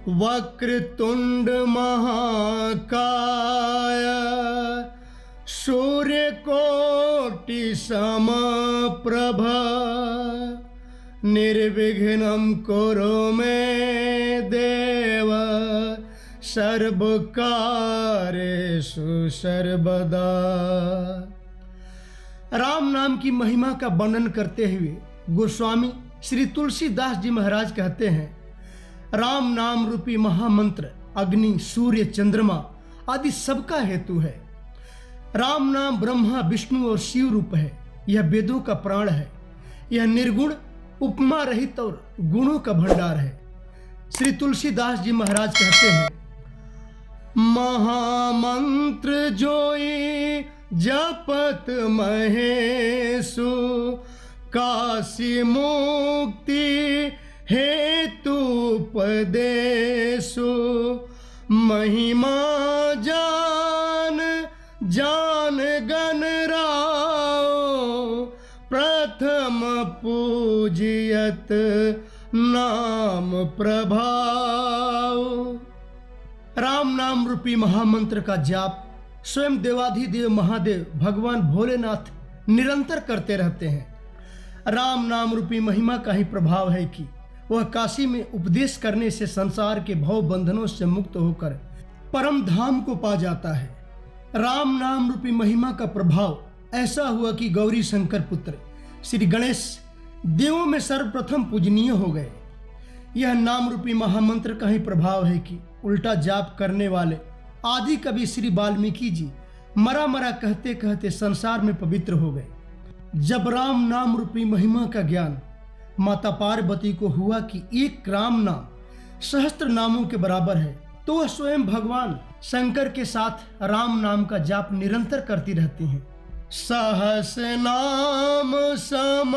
वक्रतुंड महाकाय सूर्यकोटि समप्रभ निर्विघ्नं कुरु मे देव सर्वकार्येषु सर्वदा। राम नाम की महिमा का वर्णन करते हुए गोस्वामी श्री तुलसीदास जी महाराज कहते हैं, राम नाम रूपी महामंत्र अग्नि, सूर्य, चंद्रमा आदि सबका हेतु है। राम नाम ब्रह्मा, विष्णु और शिव रूप है। यह वेदों का प्राण है। यह निर्गुण, उपमा रहित और गुणों का भंडार है। श्री तुलसीदास जी महाराज कहते हैं, महामंत्र जोई जपत महेशु काशी मुक्ति हेतु उपदेशु महिमा जान जान गण राव प्रथम पूजियत नाम प्रभाव। राम नाम रूपी महामंत्र का जाप स्वयं देवाधिदेव महादेव भगवान भोलेनाथ निरंतर करते रहते हैं। राम नाम रूपी महिमा का ही प्रभाव है कि वह काशी में उपदेश करने से संसार के भव बंधनों से मुक्त होकर परम धाम को पा जाता है। राम नाम रूपी महिमा का प्रभाव ऐसा हुआ कि गौरी शंकर पुत्र श्री गणेश देवों में सर्वप्रथम पूजनीय हो गए। यह नाम रूपी महामंत्र का ही प्रभाव है कि उल्टा जाप करने वाले आदि कवि श्री वाल्मीकि जी मरा मरा कहते कहते संसार में पवित्र हो गए। जब राम नाम रूपी महिमा का ज्ञान माता पार्वती को हुआ कि एक राम नाम सहस्त्र नामों के बराबर है, तो वह स्वयं भगवान शंकर के साथ राम नाम का जाप निरंतर करती रहती हैं। सहस नाम सम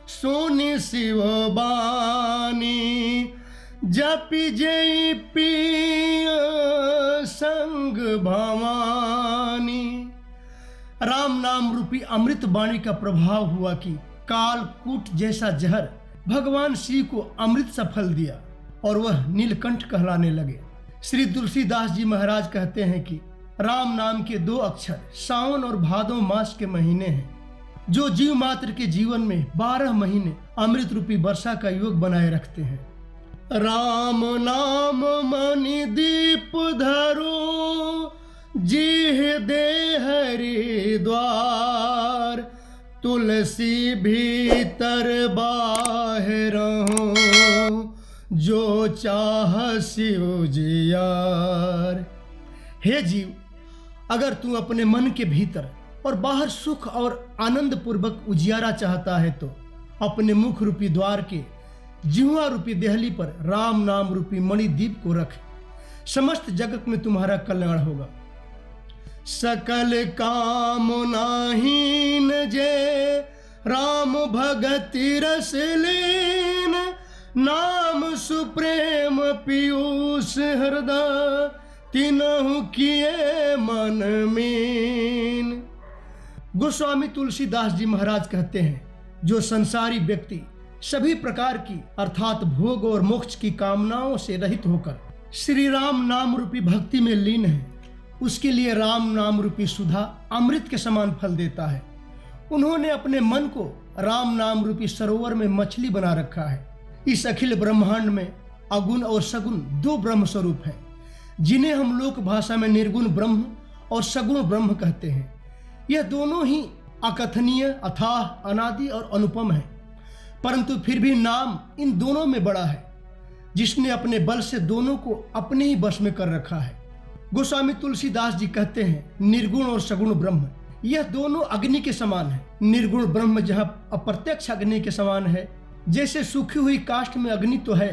सुनि शिव बानी जपि जय पिय संग भवानी। राम नाम रूपी अमृत वाणी का प्रभाव हुआ कि कालकूट जैसा जहर भगवान शिव को अमृत सा फल दिया और वह नीलकंठ कहलाने लगे। श्री तुलसीदास जी महाराज कहते हैं कि राम नाम के 2 अक्षर सावन और भादो मास के महीने हैं, जो जीव मात्र के जीवन में 12 महीने अमृत रूपी वर्षा का योग बनाए रखते हैं। राम नाम मणि दीप धरो जीह दे हरि द्वार तुलसी भीतर बाहर हो जो चाह शिव जियार। हे जीव, अगर तू अपने मन के भीतर और बाहर सुख और आनंद पूर्वक उजियारा चाहता है तो अपने मुख रूपी द्वार के जिह्वा रूपी देहली पर राम नाम रूपी मणि दीप को रख। समस्त जगत में तुम्हारा कल्याण होगा। सकल कामनाहीन जे राम भगति रस लीन नाम सुप्रेम पीयूष हृदय तिनहु किए मन मीन। गोस्वामी तुलसीदास जी महाराज कहते हैं, जो संसारी व्यक्ति सभी प्रकार की अर्थात भोग और मोक्ष की कामनाओं से रहित होकर श्री राम नाम रूपी भक्ति में लीन है, उसके लिए राम नाम रूपी सुधा अमृत के समान फल देता है। उन्होंने अपने मन को राम नाम रूपी सरोवर में मछली बना रखा है। इस अखिल ब्रह्मांड में अगुण और सगुण 2 ब्रह्म स्वरूप हैं, जिन्हें हम लोक भाषा में निर्गुण ब्रह्म और सगुण ब्रह्म कहते हैं। यह दोनों ही अकथनीय, अथाह, अनादि और अनुपम है, परंतु फिर भी नाम इन दोनों में बड़ा है, जिसने अपने बल से दोनों को अपने ही वश में कर रखा है। गोस्वामी तुलसीदास जी कहते हैं, निर्गुण और सगुण ब्रह्म यह दोनों अग्नि के समान है। निर्गुण ब्रह्म जहाँ अप्रत्यक्ष अग्नि के समान है, जैसे सूखी हुई काष्ठ में अग्नि तो है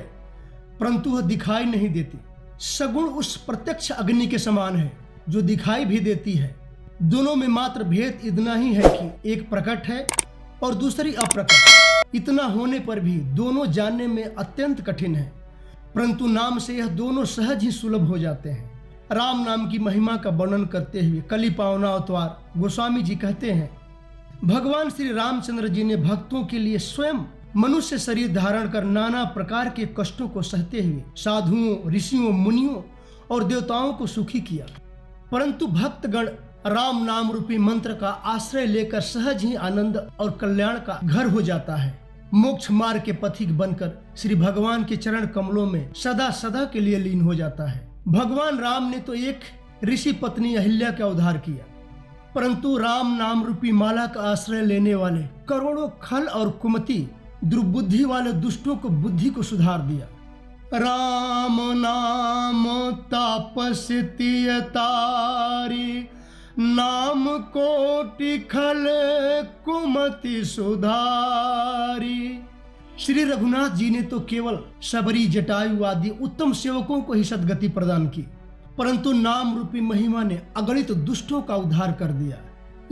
परंतु वह दिखाई नहीं देती। सगुण उस प्रत्यक्ष अग्नि के समान है जो दिखाई भी देती है। दोनों में मात्र भेद इतना ही है कि एक प्रकट है और दूसरी अप्रकट। इतना होने पर भी दोनों जानने में अत्यंत कठिन है, परंतु नाम से यह दोनों सहज ही सुलभ हो जाते हैं। राम नाम की महिमा का वर्णन करते हुए कली पावना अवतार गोस्वामी जी कहते हैं, भगवान श्री रामचंद्र जी ने भक्तों के लिए स्वयं मनुष्य शरीर धारण कर नाना प्रकार के कष्टों को सहते हुए साधुओं, ऋषियों, मुनियों और देवताओं को सुखी किया। परंतु भक्तगण राम नाम रूपी मंत्र का आश्रय लेकर सहज ही आनंद और कल्याण का घर हो जाता है। मोक्ष मार्ग के पथिक बनकर श्री भगवान के चरण कमलों में सदा सदा के लिए लीन हो जाता है। भगवान राम ने तो एक ऋषि पत्नी अहिल्या का उद्धार किया, परंतु राम नाम रूपी माला का आश्रय लेने वाले करोड़ों खल और कुमति दुर्बुद्धि वाले दुष्टों को बुद्धि को सुधार दिया। राम नाम तापस्तिय तारी, नाम कोटि खल कुमति सुधारी। श्री रघुनाथ जी ने तो केवल सबरी, जटायु आदि उत्तम सेवकों को ही सद्गति प्रदान की, परंतु नाम रूपी महिमा ने अगणित दुष्टों का उद्धार कर दिया।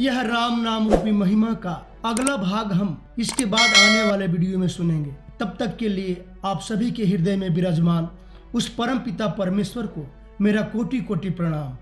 यह राम नाम रूपी महिमा का अगला भाग हम इसके बाद आने वाले वीडियो में सुनेंगे। तब तक के लिए आप सभी के हृदय में विराजमान उस परम पिता परमेश्वर को मेरा कोटि कोटि प्रणाम।